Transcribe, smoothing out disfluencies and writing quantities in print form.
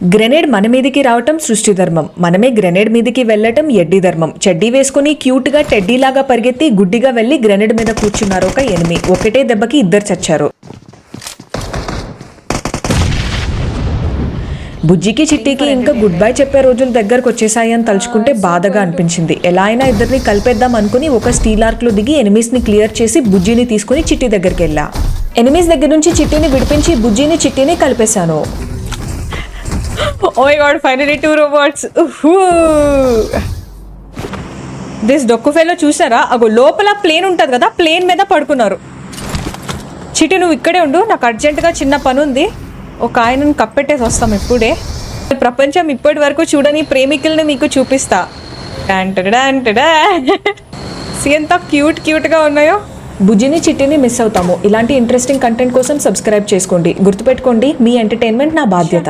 Grenade మన మీదికి రావటం సృష్టి ధర్మం, మనమే గ్రెనేడ్ మీదికి వెళ్ళటం ఎడ్డి ధర్మం. చెడ్డీ వేసుకుని క్యూట్ గా టెడ్డీలాగా పరిగెత్తి గుడ్డిగా వెళ్లి గ్రెనేడ్ మీద కూర్చున్నారు ఒక ఎనిమి. ఒకటే దెబ్బకి ఇద్దరు చచ్చారు. బుజ్జికి చిట్టికి ఇంకా గుడ్ బై చెప్పే రోజులు దగ్గరకు వచ్చేసాయి అని తలుచుకుంటే బాధగా అనిపించింది. ఎలా అయినా ఇద్దరిని కలిపేద్దాం అనుకుని ఒక స్టీల్ ఆర్క్ లో దిగి ఎనిమీస్ ని క్లియర్ చేసి బుజ్జిని తీసుకుని చిట్టి దగ్గరికి వెళ్ళా. ఎనిమీస్ దగ్గర నుంచి చిట్టిని విడిపించి బుజ్జిని చిట్టిని కలిపేశాను. Oh my god, finally 2 robots. This డొక్కు ఫెలో చూసారా? అగో లోపల ప్లేన్ ఉంటుంది కదా, ప్లేన్ మీద పడుకున్నారు. చిట్టి నువ్వు ఇక్కడే ఉండు, నాకు అర్జెంటుగా చిన్న పని ఉంది. ఒక ఆయనను కప్పెట్టేసి వస్తాం ఇప్పుడే. ప్రపంచం ఇప్పటి వరకు చూడని ప్రేమికుల్ని మీకు చూపిస్తా. ఎంత క్యూట్గా ఉన్నాయో. బుజ్జిని చిట్టిని మిస్ అవుతాము. ఇలాంటి ఇంట్రెస్టింగ్ కంటెంట్ కోసం సబ్స్క్రైబ్ చేసుకోండి. గుర్తుపెట్టుకోండి, మీ ఎంటర్టైన్మెంట్ నా బాధ్యత.